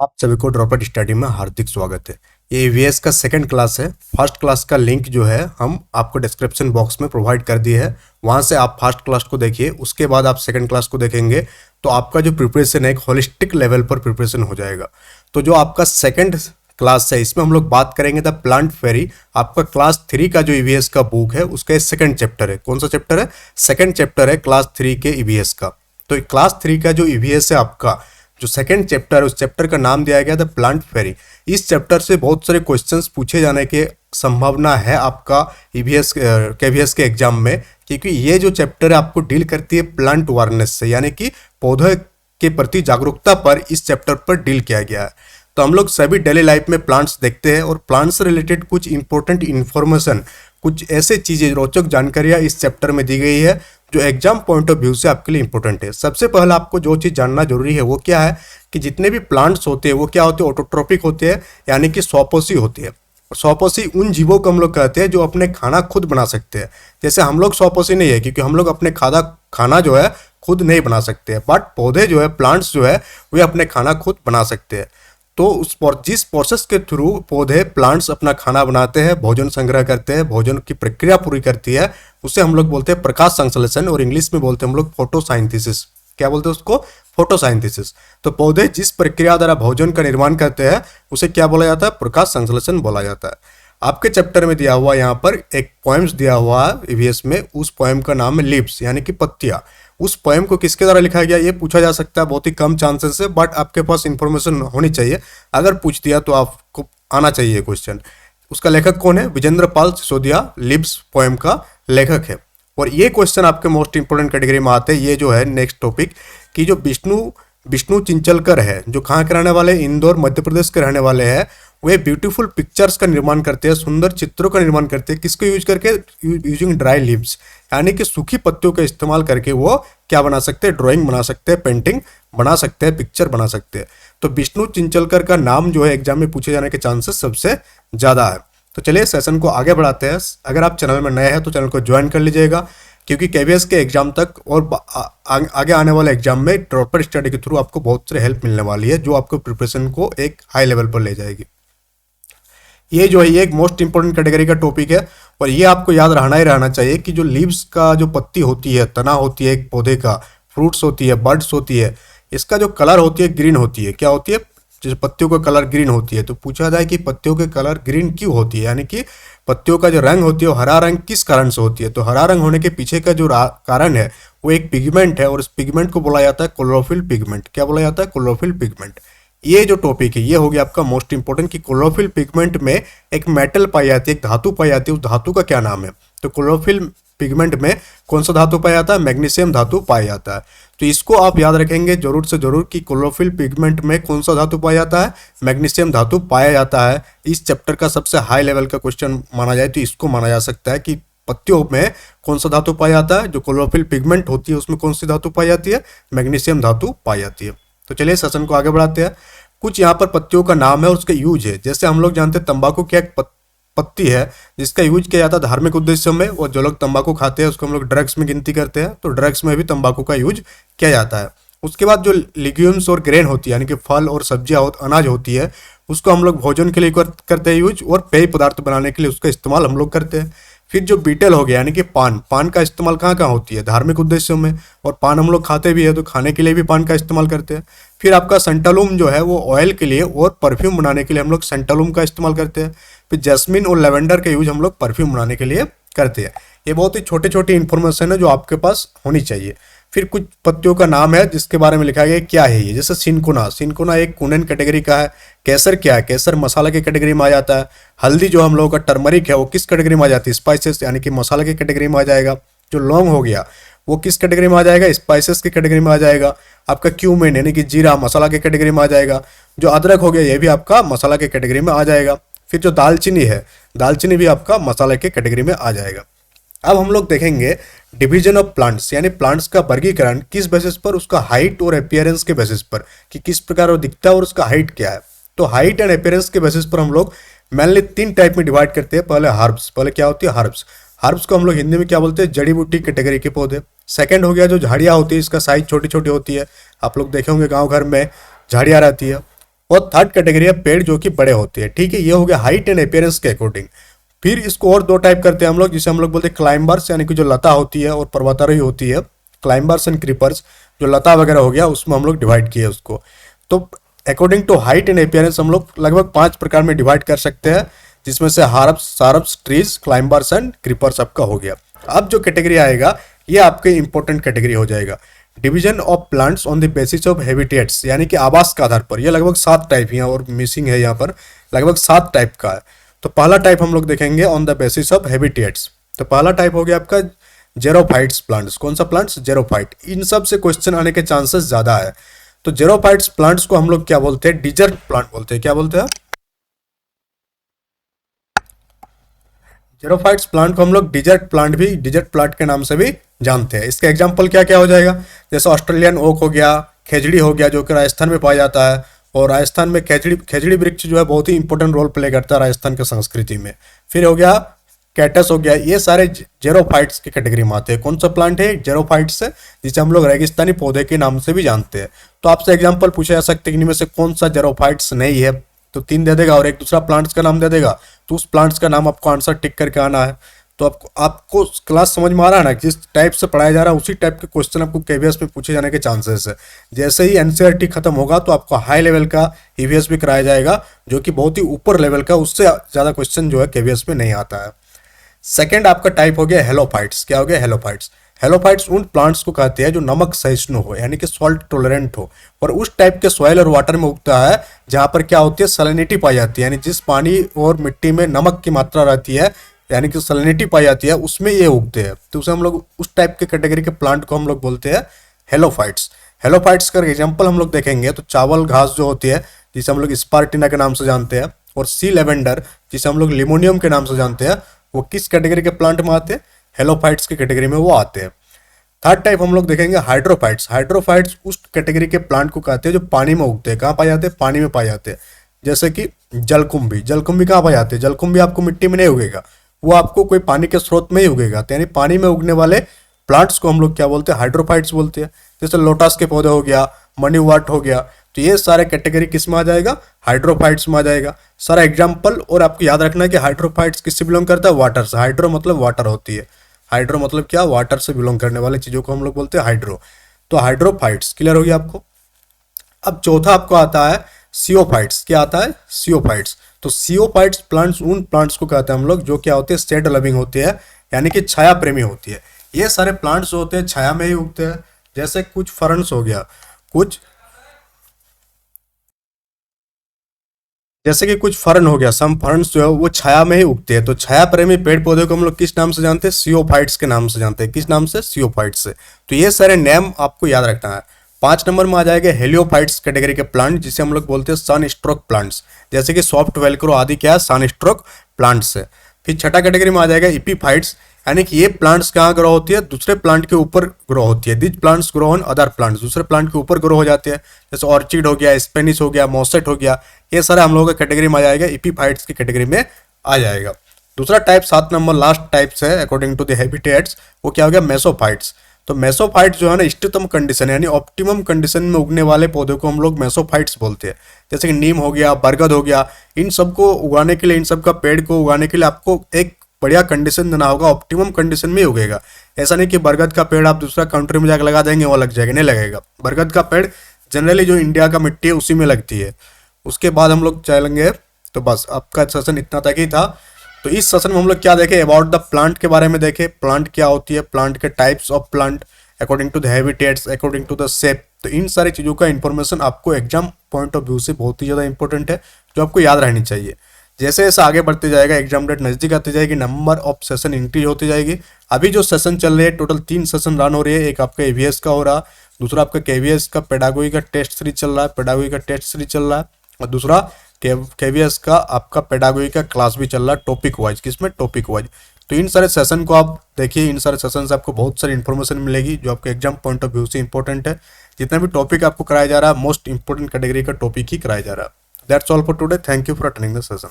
आप सभी को ड्रॉपलेट स्टडी में हार्दिक स्वागत है। ये ईवीएस का सेकंड क्लास है। फर्स्ट क्लास का लिंक जो है हम आपको डिस्क्रिप्शन बॉक्स में प्रोवाइड कर दिए है, वहाँ से आप फर्स्ट क्लास को देखिए, उसके बाद आप सेकंड क्लास को देखेंगे तो आपका जो प्रिपरेशन है एक होलिस्टिक लेवल पर प्रिपरेशन हो जाएगा। तो जो आपका सेकंड क्लास है इसमें हम लोग बात करेंगे द प्लांट फेरी। आपका क्लास 3 का जो ईवीएस का बुक है उसका सेकंड चैप्टर है। कौन सा चैप्टर है? सेकंड चैप्टर है क्लास 3 के ईवीएस का। तो क्लास 3 का जो ईवीएस है आपका जो सेकंड चैप्टर है उस चैप्टर का नाम दिया गया द प्लांट फेरी। इस चैप्टर से बहुत सारे क्वेश्चंस पूछे जाने के संभावना है आपका ईवीएस केवीएस के एग्जाम में, क्योंकि ये जो चैप्टर है आपको डील करती है प्लांट अवेयरनेस से, यानी कि पौधे के प्रति जागरूकता पर इस चैप्टर पर डील किया गया है। तो हम लोग सभी डेली लाइफ में प्लांट्स देखते हैं और प्लांट्स से रिलेटेड कुछ इंपॉर्टेंट इन्फॉर्मेशन, कुछ ऐसे चीजें रोचक जानकारियां इस चैप्टर में दी गई है जो एग्जाम पॉइंट ऑफ व्यू से आपके लिए इंपॉर्टेंट है। सबसे पहले आपको जो चीज़ जानना जरूरी है वो क्या है कि जितने भी प्लांट्स होते हैं वो क्या होते हैं? ऑटोट्रोपिक होते हैं, यानी कि स्वपोषी होते हैं। स्वपोषी उन जीवों को हम लोग कहते हैं जो अपने खाना खुद बना सकते हैं। जैसे हम लोग स्वपोषी नहीं है क्योंकि हम लोग अपने खाना जो है खुद नहीं बना सकते हैं, बट पौधे जो है, प्लांट्स जो है, वे अपने खाना खुद बना सकते हैं। तो जिस प्रोसेस के थ्रू पौधे, प्लांट्स अपना खाना बनाते हैं, भोजन संग्रह करते हैं, भोजन की प्रक्रिया पूरी करती है, उसे हम लोग बोलते हैं प्रकाश संश्लेषण, और इंग्लिश में बोलते हैं हम लोग फोटोसाइंथेसिस। क्या बोलते हैं उसको? फोटोसाइंथेसिस। तो पौधे जिस प्रक्रिया द्वारा भोजन का निर्माण करते हैं उसे क्या बोला जाता है? प्रकाश संश्लेषण बोला जाता है। आपके चैप्टर में दिया हुआ यहाँ पर एक पोएम्स दिया हुआ है ईवीएस में, उस पोएम का नाम है लीव्स, यानी कि पत्तियां। उस पोएम को किसके द्वारा लिखा गया ये पूछा जा सकता है, बहुत ही कम चांसेस है, बट आपके पास इंफॉर्मेशन होनी चाहिए। अगर पूछ दिया तो आपको आना चाहिए क्वेश्चन। उसका लेखक कौन है? विजेंद्र पाल सिसोदिया लीव्स पोएम का लेखक है। और ये क्वेश्चन आपके मोस्ट इंपोर्टेंट कैटेगरी में आते हैं। ये जो है नेक्स्ट टॉपिक कि जो विष्णु चिंचलकर है, जो कहाँ के रहने वाले? इंदौर मध्य प्रदेश के रहने वाले हैं। वे ब्यूटीफुल पिक्चर्स का निर्माण करते हैं, सुंदर चित्रों का निर्माण करते हैं। किसको यूज करके? यूजिंग ड्राई लीव्स, यानी कि सूखी पत्तियों का इस्तेमाल करके वो क्या बना सकते हैं? ड्राइंग बना सकते हैं, पेंटिंग बना सकते हैं, पिक्चर बना सकते हैं। तो विष्णु चिंचलकर का नाम जो है एग्जाम में पूछे जाने के चांसेस सबसे ज़्यादा है। तो चलिए सेशन को आगे बढ़ाते हैं। अगर आप चैनल में नए हैं तो चैनल को ज्वाइन कर लीजिएगा, क्योंकि केवीएस के एग्जाम तक और आगे आने वाले एग्जाम में ड्रॉपलेट स्टडी के थ्रू आपको बहुत सारी हेल्प मिलने वाली है, जो आपको प्रिपरेशन को एक हाई लेवल पर ले जाएगी। ये जो है ये एक मोस्ट इंपोर्टेंट कैटेगरी का टॉपिक है, और ये आपको याद रहना ही रहना चाहिए कि जो लीव्स का जो पत्ती होती है, तना होती है एक पौधे का, फ्रूट्स होती है, बर्ड्स होती है, इसका जो कलर होती है ग्रीन होती है। क्या होती है? जैसे पत्तियों का कलर ग्रीन होती है, तो पूछा जाए कि पत्तियों के कलर ग्रीन क्यों होती है, यानी कि पत्तियों का जो रंग होती है वो हरा रंग किस कारण से होती है? तो हरा रंग होने के पीछे का जो कारण है वो एक पिगमेंट है, और इस पिगमेंट को बोला जाता है क्लोरोफिल पिगमेंट। क्या बोला जाता है? Chlorophyll pigment. ये जो टॉपिक है ये हो गया आपका मोस्ट इंपोर्टेंट कि क्लोरोफिल पिगमेंट में एक मेटल पाई जाती है, एक धातु पाई जाती है, उस धातु का क्या नाम है? तो क्लोरोफिल पिगमेंट में कौन सा धातु पाया जाता है? मैग्नीशियम धातु पाया जाता है। तो इसको आप याद रखेंगे जरूर से जरूर कि क्लोरोफिल पिगमेंट में कौन सा धातु पाया जाता है? मैग्नीशियम धातु पाया जाता है। इस चैप्टर का सबसे हाई लेवल का क्वेश्चन माना जाए तो इसको माना जा सकता है कि पत्तियों में कौन सा धातु पाया जाता है? जो क्लोरोफिल पिगमेंट होती है उसमें कौन सी धातु पाई जाती है? मैग्नीशियम धातु पाई जाती है। तो चलिए सेशन को आगे बढ़ाते हैं। कुछ यहाँ पर पत्तियों का नाम है और उसका यूज है। जैसे हम लोग जानते हैं तंबाकू की एक पत्ती है जिसका यूज किया जाता है धार्मिक उद्देश्यों में, और जो लोग तंबाकू खाते हैं उसको हम लोग ड्रग्स में गिनती करते हैं, तो ड्रग्स में भी तंबाकू का यूज किया जाता है। उसके बाद जो लिग्यूम्स और ग्रेन होती है, यानी कि फल और सब्जियां अनाज होती है, उसको हम लोग भोजन के लिए करते हैं यूज, और पेय पदार्थ बनाने के लिए उसका इस्तेमाल हम लोग करते हैं। फिर जो बीटल हो गया, यानी कि पान का इस्तेमाल कहाँ कहाँ होती है? धार्मिक उद्देश्यों में, और पान हम लोग खाते भी है तो खाने के लिए भी पान का इस्तेमाल करते हैं। फिर आपका सेंटालूम जो है वो ऑयल के लिए और परफ्यूम बनाने के लिए हम लोग सेंटालूम का इस्तेमाल करते हैं। फिर जैस्मिन और लेवेंडर का यूज हम लोग परफ्यूम बनाने के लिए करते हैं। ये बहुत ही छोटे छोटे इन्फॉर्मेशन है जो आपके पास होनी चाहिए। फिर कुछ पत्तियों का नाम है जिसके बारे में लिखा गया क्या है ये, जैसे सिनकोना एक कुनन कैटेगरी का है। केसर क्या है? केसर मसाला की कैटेगरी में आ जाता है। हल्दी जो हम लोगों का टर्मरिक है वो किस कैटेगरी में आ जाती है? स्पाइसेस, यानी कि मसाला की कैटेगरी में आ जाएगा। जो लौंग हो गया वो किस कैटेगरी में आ जाएगा? स्पाइसेस की कैटेगरी में आ जाएगा। आपका क्यूमिन यानी कि जीरा मसाला की कैटेगरी में आ जाएगा। जो अदरक हो गया ये भी आपका मसाला के कैटेगरी में आ जाएगा। फिर जो दालचीनी है, दालचीनी भी आपका मसाला के कैटेगरी में आ जाएगा। अब हम लोग देखेंगे डिवीजन ऑफ प्लांट्स, यानी प्लांट्स का वर्गीकरण किस बेसिस पर? उसका हाइट और अपीयरेंस के बेसिस पर, कि किस प्रकार वो दिखता है और उसका हाइट क्या है। तो हाइट एंड अपीयरेंस के बेसिस पर हम लोग मेनली 3 टाइप में डिवाइड करते हैं। पहले हर्ब्स, पहले क्या होती है? हर्ब्स को हम लोग हिंदी में क्या बोलते हैं? जड़ी बूटी कैटेगरी के पौधे। सेकंड हो गया जो झाड़ियाँ होती है, इसका साइज छोटी छोटी होती है, आप लोग देखे होंगे गाँव घर में झाड़ियाँ रहती है। और थर्ड कैटेगरी है पेड़ जो कि बड़े होते हैं, ठीक है। ये हो गया हाइट एंड अपीयरेंस के अकॉर्डिंग। फिर इसको और दो टाइप करते हैं हम लोग, जिसे हम लोग बोलते हैं क्लाइंबर्स, यानी कि जो लता होती है और पर्वतारोही होती है, क्लाइंबर्स एंड क्रीपर्स, जो लता वगैरह हो गया उसमें हम लोग डिवाइड किए उसको। तो according to height and appearance हम लोग लगभग 5 प्रकार में डिवाइड कर सकते हैं, जिसमें से herbs, shrubs, trees, climbers and creepers आपका हो गया। अब जो कैटेगरी आएगा ये आपके इंपॉर्टेंट कैटेगरी हो जाएगा, division of plants on the basis of habitats, यानी कि आवास के आधार पर। ये लगभग 7 टाइप यहाँ और मिसिंग है, यहाँ पर लगभग 7 टाइप का है। तो पहला टाइप हम लोग देखेंगे on the basis of habitats. तो पहला टाइप हो गया आपका जेरोफाइट्स प्लांट्स। कौन सा प्लांट्स? जेरोफाइट। इन सब से क्वेश्चन आने के चांसेस ज्यादा है। तो जेरोफाइट्स प्लांट्स को हम लोग क्या बोलते हैं? डिजर्ट प्लांट बोलते हैं। क्या बोलते हैं? जेरोफाइट्स प्लांट को हम लोग डिजर्ट प्लांट के नाम से भी जानते हैं। इसका एग्जांपल क्या क्या हो जाएगा? जैसे ऑस्ट्रेलियन ओक हो गया, खेजड़ी हो गया जो कि राजस्थान में पाया जाता है, और राजस्थान में खेजड़ी वृक्ष जो है बहुत ही इंपॉर्टेंट रोल प्ले करता है राजस्थान की संस्कृति में। फिर हो गया कैटस हो गया, ये सारे जेरोफाइट्स की कैटेगरी में आते हैं। कौन सा प्लांट है? जेरोफाइट्स है, जिसे हम लोग रेगिस्तानी पौधे के नाम से भी जानते हैं। तो आपसे एग्जांपल पूछा जा सकते हैं कि इनमें से कौन सा जेरोफाइट्स नहीं है, तो 3 दे देगा और एक दूसरा प्लांट्स का नाम दे देगा, तो उस प्लांट्स का नाम आपको आंसर टिक करके आना है। तो आपको क्लास समझ में आ रहा है ना, जिस टाइप से पढ़ाया जा रहा है उसी टाइप के क्वेश्चन आपको केवीएस में पूछे जाने के चांसेस है। जैसे ही एनसीईआरटी खत्म होगा तो आपको हाई लेवल का ईवीएस भी कराया जाएगा, जो कि बहुत ही ऊपर लेवल का, उससे ज़्यादा क्वेश्चन जो है केवीएस में नहीं आता है। सेकेंड आपका टाइप हो गया हेलोफाइट्स। क्या हो गया? हेलोफाइट्स। हेलोफाइट्स उन प्लांट्स को कहते हैं जो नमक सहिष्णु हो, यानी कि सॉल्ट टॉलरेंट हो, और उस टाइप के सॉइल और वाटर में उगता है जहां पर क्या होती है? सैलिनिटी पाई जाती है, यानी जिस पानी और मिट्टी में नमक की मात्रा रहती है, यानी कि सैलिनिटी पाई जाती है, उसमें ये उगते हैं। तो उसे हम लोग उस टाइप के कैटेगरी के प्लांट को हम लोग बोलते हैं हेलोफाइट्स। हेलोफाइट्स का एग्जाम्पल हम लोग देखेंगे तो चावल घास जो होती है, जिसे हम लोग स्पार्टिना के नाम से जानते हैं, और सी लेवेंडर जिसे हम लोग लिमोनियम के नाम से जानते हैं, वो किस कैटेगरी के प्लांट में आते हैं? हेलोफाइट्स की कैटेगरी में वो आते हैं। थर्ड टाइप हम लोग देखेंगे हाइड्रोफाइट्स। हाइड्रोफाइट्स उस कैटेगरी के प्लांट को कहते हैं जो पानी में उगते हैं। कहाँ पाए जाते हैं? पानी में पाए जाते हैं। जैसे कि जलकुंभी। जलकुंभी कहाँ पाए जाते हैं? जलकुंभी आपको मिट्टी में नहीं उगेगा, वो आपको कोई पानी के स्रोत में ही उगेगा। तो यानी पानी में उगने वाले प्लांट्स को हम लोग क्या बोलते हैं? हाइड्रोफाइट्स बोलते हैं। जैसे लोटस के पौधे हो गया, मनी वाट हो गया, तो ये सारे कैटेगरी किस में आ जाएगा? हाइड्रोफाइट्स में आ जाएगा। सारा एग्जाम्पल, और आपको याद रखना है कि हाइड्रोफाइट्स किससे बिलोंग करता है? वाटर से। हाइड्रो मतलब वाटर होती है। हाइड्रो मतलब क्या? वाटर से बिलोंग करने वाले चीजों को हम लोग बोलते हैं हाइड्रो। तो हाइड्रोफाइट्स क्लियर हो गया आपको। अब चौथा आपको आता है सियोफाइट्स। क्या आता है? सियोफाइट्स। तो सियोफाइट्स प्लांट्स उन प्लांट्स को कहते हैं हम लोग जो क्या होते हैं? शेड लविंग होते हैं, यानी कि छाया प्रेमी होती है। ये सारे प्लांट्स होते हैं छाया में ही उगते हैं। जैसे कुछ फर्न्स हो गया, कुछ फर्न हो गया, सम फर्न्स जो है वो छाया में ही उगते हैं। तो छाया प्रेमी पेड़ पौधे को हम लोग किस नाम से जानते हैं? सियोफाइट्स के नाम से जानते हैं। किस नाम से? सियोफाइट्स से। तो ये सारे नेम आपको याद रखना है। 5 नंबर में आ जाएगा हेलियोफाइट्स कैटेगरी के प्लांट, जिसे हम लोग बोलते हैं सन स्ट्रोक प्लांट्स। जैसे कि सॉफ्ट वेलक्रो आदि क्या है? सन स्ट्रोक प्लांट्स है। फिर छठा कैटेगरी में आ जाएगा इपीफाइट्स, यानी कि ये प्लांट्स कहाँ ग्रो होती है? दूसरे प्लांट के ऊपर ग्रो होती है। These plants grow on other plants, दूसरे प्लांट के ऊपर ग्रो हो जाते हैं। जैसे ऑर्चिड हो गया, स्पेनिश हो गया, मोसेट हो गया, ये सारा हम लोगों का कैटेगरी में आ जाएगा, इपीफाइट्स की कैटेगरी में आ जाएगा। दूसरा टाइप 7 नंबर लास्ट टाइप्स है अकॉर्डिंग टू द हैबिटेट्स, वो क्या हो गया? मेसोफाइट्स। तो मेसोफाइट्स जो है ना, इष्टतम कंडीशन यानी ऑप्टिमम कंडीशन में उगने वाले पौधे को हम लोग मेसोफाइट्स बोलते हैं। जैसे कि नीम हो गया, बरगद हो गया, इन सबको उगाने के लिए, इन सब का पेड़ को उगाने के लिए आपको एक बढ़िया कंडीशन देना होगा, ऑप्टिमम कंडीशन में ही उगेगा। ऐसा नहीं कि बरगद का पेड़ आप दूसरा कंट्री में जाकर लगा देंगे वो लग जाएगा, नहीं लगेगा। बरगद का पेड़ जनरली जो इंडिया का मिट्टी है उसी में लगती है। उसके बाद हम लोग चलेंगे, तो बस आपका सेशन इतना तक ही था। तो इस सेशन में हम लोग क्या देखे? अबाउट द प्लांट के बारे में देखे, प्लांट क्या होती है, प्लांट के types of plant according to the habitats, according to the shape. तो इन सारी चीज़ों का इन्फॉर्मेशन आपको एग्जाम पॉइंट ऑफ व्यू से बहुत ही ज़्यादा इंपॉर्टेंट है, जो आपको याद रहनी चाहिए। जैसे जैसे आगे बढ़ते जाएगा, एग्जाम डेट नज़दीक आती जाएगी, नंबर ऑफ सेशन इंक्रीज होती जाएगी। अभी जो सेशन चल रही है, टोटल 3 सेशन रन हो रही है। एक आपका ईवीएस का हो रहा, दूसरा आपका केवीएस का पेडागोगी का टेस्ट सीरीज चल रहा है, पेडागोगी का टेस्ट सीरीज चल रहा है, और दूसरा केवीएस का आपका पेडागोगी का क्लास भी चल रहा है, टॉपिक वाइज। किसमें? Topic wise. तो इन सारे सेशन को आप देखिए, इन सारे सेशन से आपको बहुत सारी इन्फॉर्मेशन मिलेगी जो आपके एग्जाम पॉइंट ऑफ व्यू से इंपॉर्टेंट है। जितना भी टॉपिक आपको कराया जा रहा है, मोस्ट इंपॉर्टेंट कैटेगरी का टॉपिक ही कराया जा रहा है। That's all for today. Thank you for attending the session.